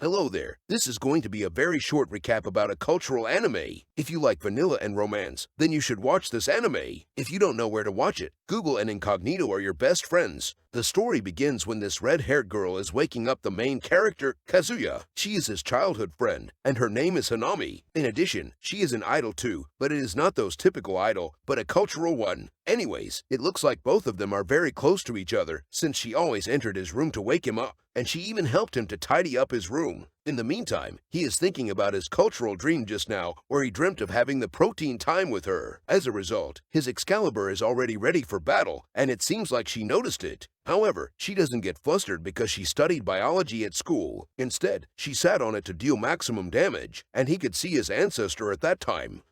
Hello there. This is going to be a very short recap about a cultural anime. If you like vanilla and romance, then you should watch this anime. If you don't know where to watch it, Google and Incognito are your best friends. The story begins when this red-haired girl is waking up the main character, Kazuya. She is his childhood friend, and her name is Hanami. In addition, she is an idol too, but it is not those typical idol, but a cultural one. Anyways, it looks like both of them are very close to each other, since she always entered his room to wake him up, and she even helped him to tidy up his room. In the meantime, he is thinking about his cultural dream just now, where he dreamt of having the protein time with her. As a result, his Excalibur is already ready for battle, and it seems like she noticed it. However, she doesn't get flustered because she studied biology at school. Instead, she sat on it to deal maximum damage, and he could see his ancestor at that time.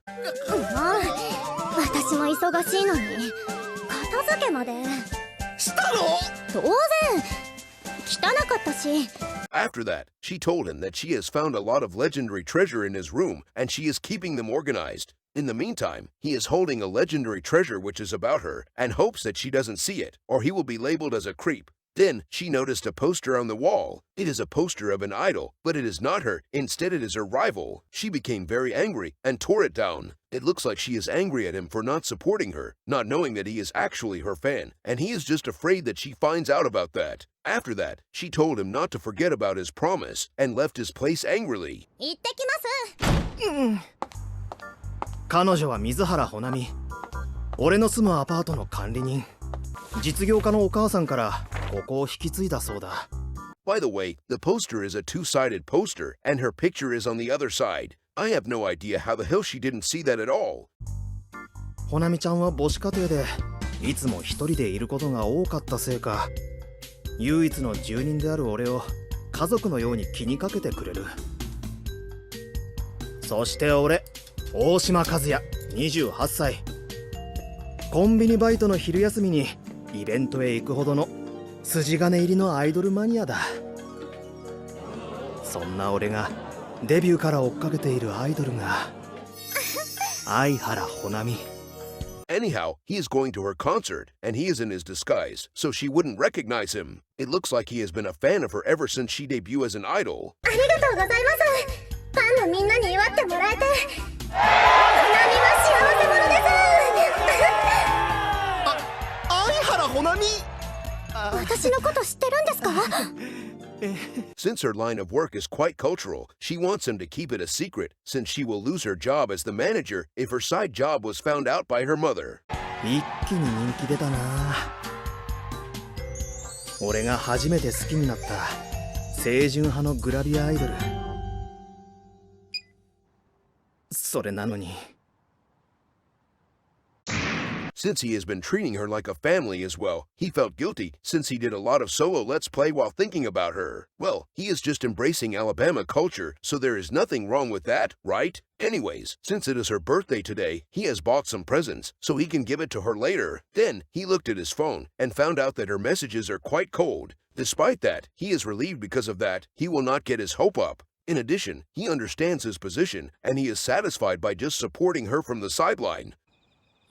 私も忙しいのに片付けまでしたの？当然汚かったし。 After that, she told him that she has found a lot of legendary treasure in his room and she is keeping them organized. In the meantime, he is holding a legendary treasure which is about her and hopes that she doesn't see it or he will be labeled as a creep. Then she noticed a poster on the wall. It is a poster of an idol, but it is not her. Instead, it is her rival. She became very angry and tore it down. It looks like she is angry at him for not supporting her, not knowing that he is actually her fan, and he is just afraid that she finds out about that. After that, she told him not to forget about his promise and left his place angrily. 行ってきます。彼女は水原穂波。俺の住むアパートの管理人。実業家のお母さんからここを引き継いだそうだ。By the way, the poster is a two-sided poster, and her picture is on the other side. I have no idea how the hell she didn't see that at all. 穂波ちゃんは母子家庭でいつも一人でいることが多かったせいか、唯一の住人である俺を家族のように気にかけてくれる。そして俺、大島和也、28歳。コンビニバイトの昼休みにイベントへ行くほどの筋金入りのアイドルマニアだ。そんな俺がデビューから追っかけているアイドルが相原穂波。 Anyhow, he is going to her concert, and he is in his disguise, so she wouldn't recognize him. It looks like he has been a fan of her ever since she debuted as an idol. ありがとうございます。ファンのみんなに祝ってもらえて。花見は幸せ者です。相原穂波。私のこと知ってるんですか？ Since her line of work is quite cultural, she wants him to keep it a secret, since she will lose her job as the manager if her side job was found out by her mother. 一気に人気出たな。俺が初めて好きになった清純派のグラビアアイドル。それなのに。 Since he has been treating her like a family as well, he felt guilty since he did a lot of solo Let's Play while thinking about her. Well, he is just embracing Alabama culture, so there is nothing wrong with that, right? Anyways, since it is her birthday today, he has bought some presents so he can give it to her later. Then, he looked at his phone and found out that her messages are quite cold. Despite that, he is relieved because of that. He will not get his hope up. In addition, he understands his position and he is satisfied by just supporting her from the sideline.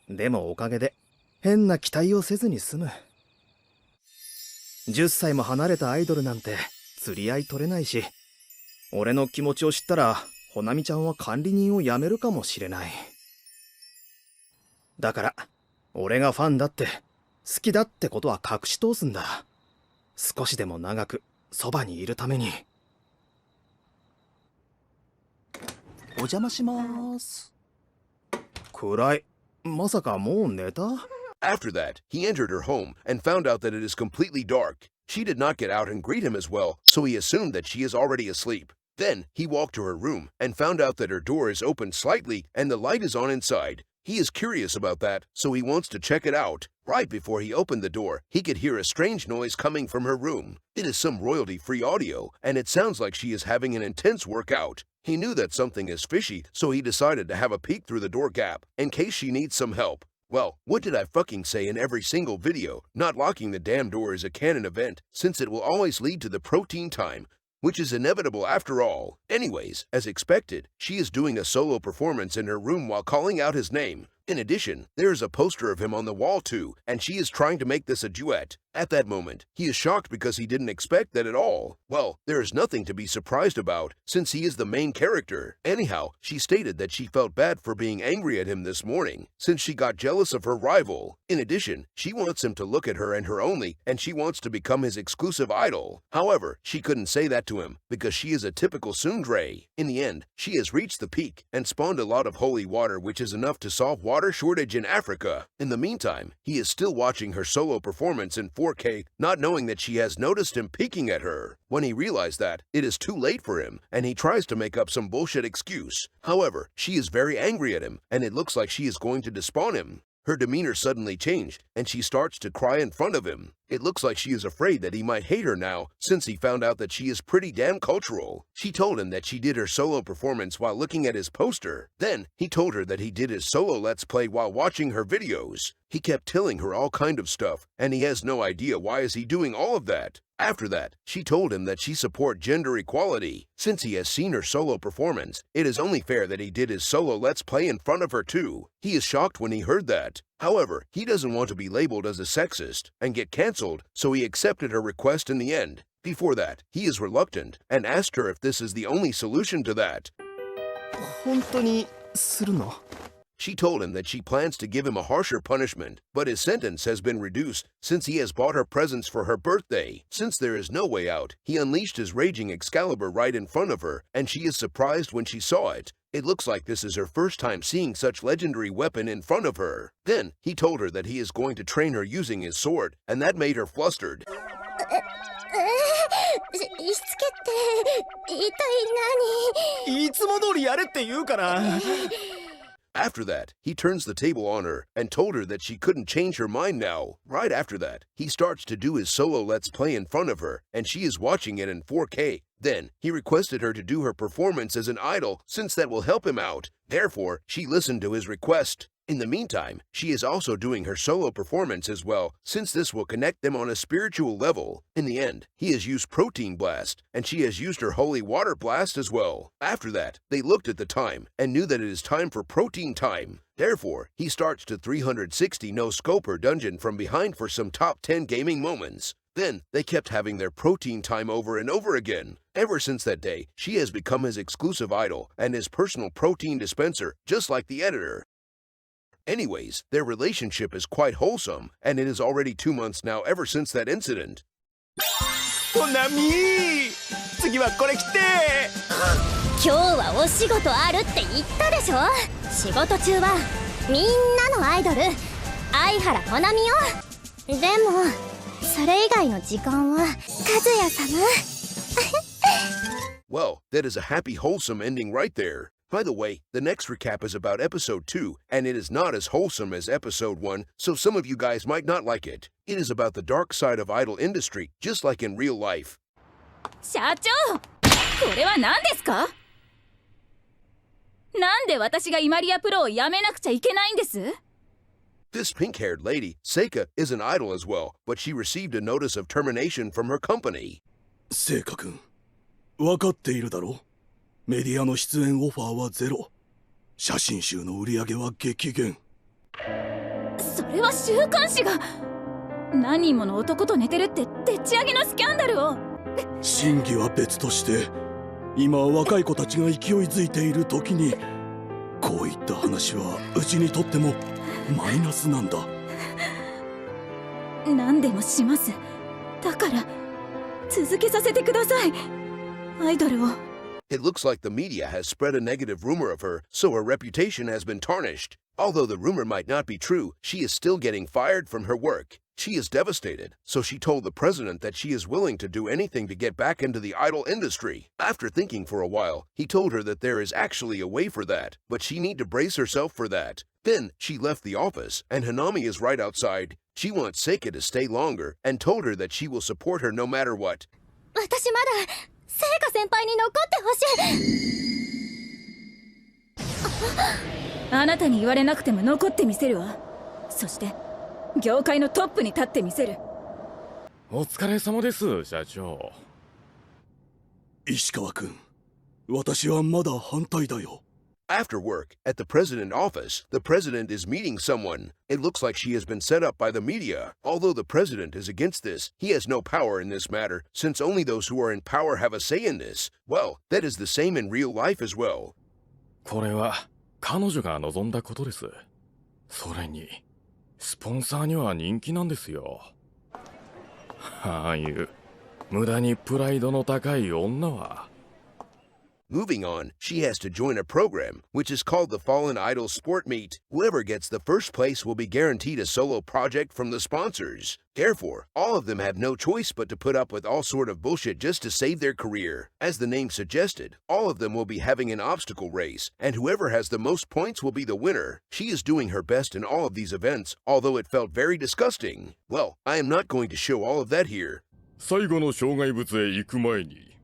でもおかげで変な期待をせずに済む。10歳も離れたアイドルなんて釣り合い取れないし、俺の気持ちを知ったら穂波ちゃんは管理人を辞めるかもしれない。だから俺がファンだって好きだってことは隠し通すんだ。少しでも長くそばにいるために。お邪魔します。暗い。 まさかもう寝た? After that, he entered her home and found out that it is completely dark. She did not get out and greet him as well, so he assumed that she is already asleep. Then, he walked to her room and found out that her door is open slightly and the light is on inside. He is curious about that, so he wants to check it out. Right before he opened the door, he could hear a strange noise coming from her room. It is some royalty-free audio, and it sounds like she is having an intense workout. He knew that something is fishy, so he decided to have a peek through the door gap, in case she needs some help. Well, what did I fucking say in every single video? Not locking the damn door is a canon event, since it will always lead to the protein time, which is inevitable after all. Anyways, as expected, she is doing a solo performance in her room while calling out his name. In addition, there is a poster of him on the wall too, and she is trying to make this a duet. At that moment, he is shocked because he didn't expect that at all. Well, there is nothing to be surprised about, since he is the main character. Anyhow, she stated that she felt bad for being angry at him this morning, since she got jealous of her rival. In addition, she wants him to look at her and her only, and she wants to become his exclusive idol. However, she couldn't say that to him, because she is a typical tsundere. In the end, she has reached the peak, and spawned a lot of holy water, which is enough to solve water shortage in Africa. In the meantime, he is still watching her solo performance in 4K, not knowing that she has noticed him peeking at her. When he realized that, it is too late for him, and he tries to make up some bullshit excuse. However, she is very angry at him, and it looks like she is going to despawn him. Her demeanor suddenly changed, and she starts to cry in front of him. It looks like she is afraid that he might hate her now, since he found out that she is pretty damn cultural. She told him that she did her solo performance while looking at his poster. Then, he told her that he did his solo Let's Play while watching her videos. He kept telling her all kind of stuff, and he has no idea why is he doing all of that. After that, she told him that she support gender equality. Since he has seen her solo performance, it is only fair that he did his solo Let's Play in front of her too. He is shocked when he heard that. However, he doesn't want to be labeled as a sexist and get cancelled, so he accepted her request in the end. Before that, he is reluctant and asked her if this is the only solution to that. 本当にするの? She told him that she plans to give him a harsher punishment, but his sentence has been reduced since he has bought her presents for her birthday. Since there is no way out, he unleashed his raging Excalibur right in front of her, and she is surprised when she saw it. It looks like this is her first time seeing such legendary weapon in front of her. Then, he told her that he is going to train her using his sword, and that made her flustered. しつけって一体何？いつも通りやれって言うから。After that, he turns the table on her and told her that she couldn't change her mind now. Right after that, he starts to do his solo Let's Play in front of her, and she is watching it in 4K. Then, he requested her to do her performance as an idol since that will help him out. Therefore, she listened to his request. In the meantime, she is also doing her solo performance as well, since this will connect them on a spiritual level. In the end, he has used Protein Blast, and she has used her Holy Water Blast as well. After that, they looked at the time and knew that it is time for protein time. Therefore, he starts to 360 no-scope her dungeon from behind for some top 10 gaming moments. Then, they kept having their protein time over and over again. Ever since that day, she has become his exclusive idol and his personal protein dispenser, just like the editor. Anyways, their relationship is quite wholesome, and it is already 2 months now ever since that incident. ほなみ次はこれ着て。今日はお仕事あるって言ったでしょ。仕事中はみんなのアイドル相原ほなみよ。でもそれ以外の時間は和也様。Well, that is a happy, wholesome ending right there. By the way, the next recap is about episode 2, and it is not as wholesome as episode 1, so some of you guys might not like it. It is about the dark side of idol industry, just like in real life. 社長、これは何ですか？なんで私がイマリアプロを辞めなくちゃいけないんです？ This pink-haired lady, Seika, is an idol as well, but she received a notice of termination from her company. セイカ君、分かっているだろう？メディアの出演オファーはゼロ。写真集の売り上げは激減。それは週刊誌が何人もの男と寝てるってでっち上げのスキャンダルを。真偽は別として、今若い子たちが勢いづいている時にこういった話はうちにとってもマイナスなんだ。何でもします。だから続けさせてください。アイドルを。It looks like the media has spread a negative rumor of her, so her reputation has been tarnished. Although the rumor might not be true, she is still getting fired from her work. She is devastated, so she told the president that she is willing to do anything to get back into the idol industry. After thinking for a while, he told her that there is actually a way for that, but she need to brace herself for that. Then, she left the office, and Hanami is right outside. She wants Seika to stay longer, and told her that she will support her no matter what. 私まだ聖華先輩に残ってほしい。あなたに言われなくても残ってみせるわ。そして業界のトップに立ってみせる。お疲れ様です、社長。石川君、私はまだ反対だよ。After work, at the president office, the president is meeting someone. It looks like she has been set up by the media. Although the president is against this, he has no power in this matter, since only those who are in power have a say in this. Well, that is the same in real life as well. これは彼女が望んだことです。それにスポンサーには人気なんですよ。ああいう無駄にプライドの高い女は。Moving on, she has to join a program, which is called the Fallen Idol Sport Meet. Whoever gets the first place will be guaranteed a solo project from the sponsors. Therefore, all of them have no choice but to put up with all sort of bullshit just to save their career. As the name suggested, all of them will be having an obstacle race, and whoever has the most points will be the winner. She is doing her best in all of these events, although it felt very disgusting. Well, I am not going to show all of that here. 最後の障害物へ行く前に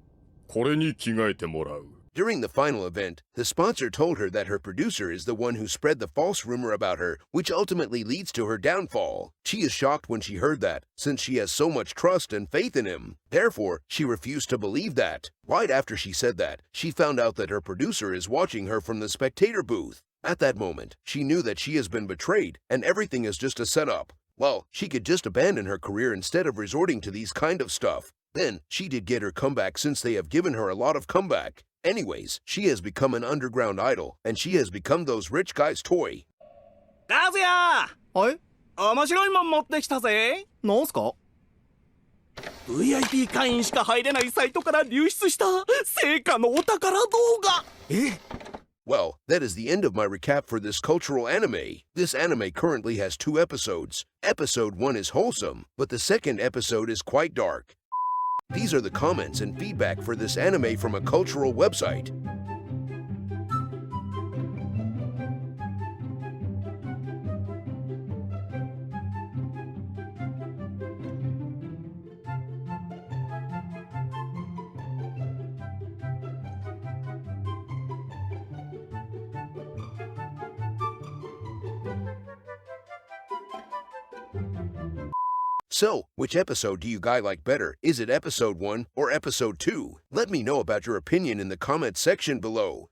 これに着替えてもらう。During the final event, the sponsor told her that her producer is the one who spread the false rumor about her, which ultimately leads to her downfall. She is shocked when she heard that, since she has so much trust and faith in him. Therefore, she refused to believe that. Right after she said that, she found out that her producer is watching her from the spectator booth. At that moment, she knew that she has been betrayed, and everything is just a setup. Well, she could just abandon her career instead of resorting to these kind of stuff. Then, she did get her comeback since they have given her a lot of comeback. Anyways, she has become an underground idol, and she has become those rich guys' toy. カズヤはい、面白いもん持ってきたぜ。なんすか？ VIP 会員しか入れないサイトから流出した成果のお宝動画。Well, that is the end of my recap for this cultural anime. This anime currently has 2 episodes. Episode 1 is wholesome, but the second episode is quite dark. These are the comments and feedback for this anime from a cultural website. So, which episode do you guys like better? Is it episode 1 or episode 2? Let me know about your opinion in the comments section below.